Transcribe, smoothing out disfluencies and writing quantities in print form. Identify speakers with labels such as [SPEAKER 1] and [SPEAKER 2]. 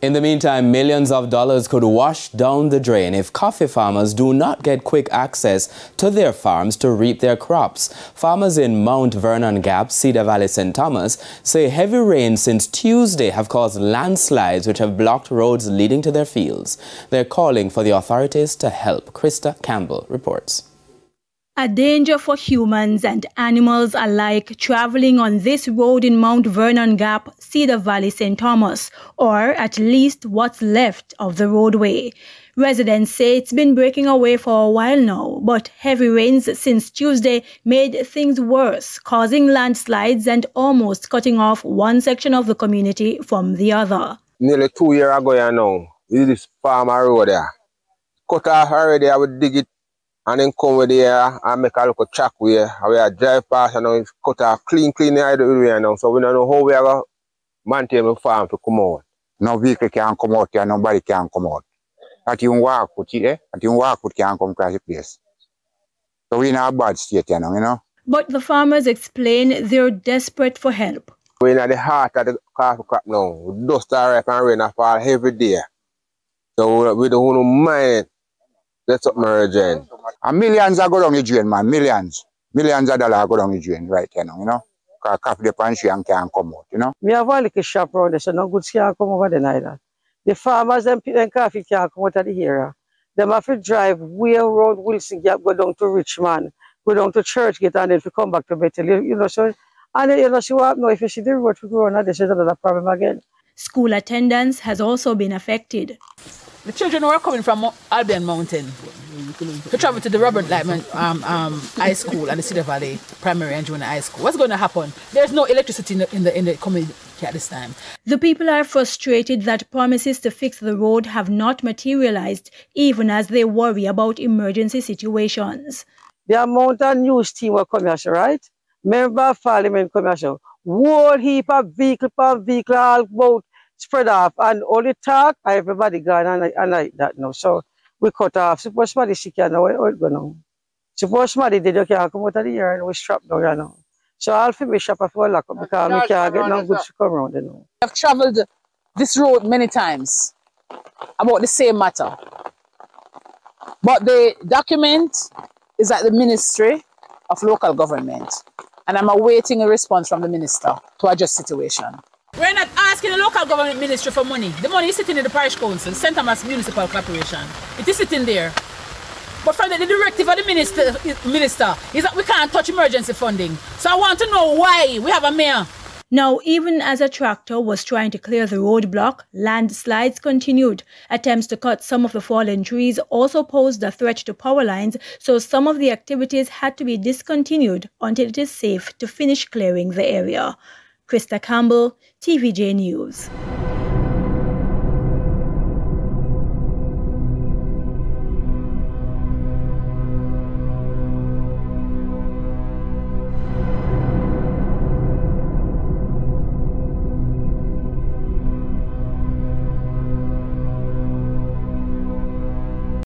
[SPEAKER 1] In the meantime, millions of dollars could wash down the drain if coffee farmers do not get quick access to their farms to reap their crops. Farmers in Mount Vernon Gap, Cedar Valley, St. Thomas say heavy rains since Tuesday have caused landslides which have blocked roads leading to their fields. They're calling for the authorities to help. Krista Campbell reports.
[SPEAKER 2] A danger for humans and animals alike traveling on this road in Mount Vernon Gap, Cedar Valley, St. Thomas, or at least what's left of the roadway. Residents say it's been breaking away for a while now, but heavy rains since Tuesday made things worse, causing landslides and almost cutting off one section of the community from the other.
[SPEAKER 3] Nearly 2 years ago now, this farmer road there. Cut off already, I would dig it. And then come with here and make a look at track where I drive past and now it's cut off clean the area now. So we don't know how we are going to maintain the farm to come out.
[SPEAKER 4] No vehicle can come out here, nobody can come out. At you walk with it, at you walk with can't come across the place. So we're in a bad state here now, you know.
[SPEAKER 2] But the farmers explain they're desperate for help.
[SPEAKER 3] We're in the heart of the coffee crop now. Dust are ripe and rain fall every day. So we don't want to mind it. That's something urgent.
[SPEAKER 4] And millions are going down the drain, man. Millions of dollars go down the drain right here now, you know. Because coffee the pantry and can't come out, you know.
[SPEAKER 5] We have a little shop around there, so no goods can't come over there neither. The farmers and coffee can't come out of the area. They have to drive way around Wilson Gap, go down to Richmond, go down to Churchgate, and then to come back to Bethel, you know. So, and then, you know, see what now, if you see the road to go on, this is another problem again.
[SPEAKER 2] School attendance has also been affected.
[SPEAKER 6] The children who are coming from Albion Mountain to travel to the Robert Lightman High School and the Cedar Valley Primary and Junior High School. What's going to happen? There's no electricity in the community at this time.
[SPEAKER 2] The people are frustrated that promises to fix the road have not materialized, even as they worry about emergency situations.
[SPEAKER 5] The amount of news team will come here, right? Member of Parliament come here. Whole heap of vehicle, all about spread off, and all the talk, everybody gone and like that now. So we cut off. Suppose somebody sick here now, where it go now? Suppose somebody did, you can't come out of the year and we strap down here now. So I'll finish shop off all lock up because we can't get no goods to come around you know.
[SPEAKER 6] I've traveled this road many times about the same matter. But the document is at the Ministry of Local Government, and I'm awaiting a response from the minister to adjust the situation. We're not asking the local government ministry for money. The money is sitting in the parish council, St. Thomas Municipal Corporation. It is sitting there. But from the directive of the minister is that we can't touch emergency funding. So I want to know why we have a mayor.
[SPEAKER 2] Now, even as a tractor was trying to clear the roadblock, landslides continued. Attempts to cut some of the fallen trees also posed a threat to power lines, so some of the activities had to be discontinued until it is safe to finish clearing the area. Krista Campbell, TVJ News.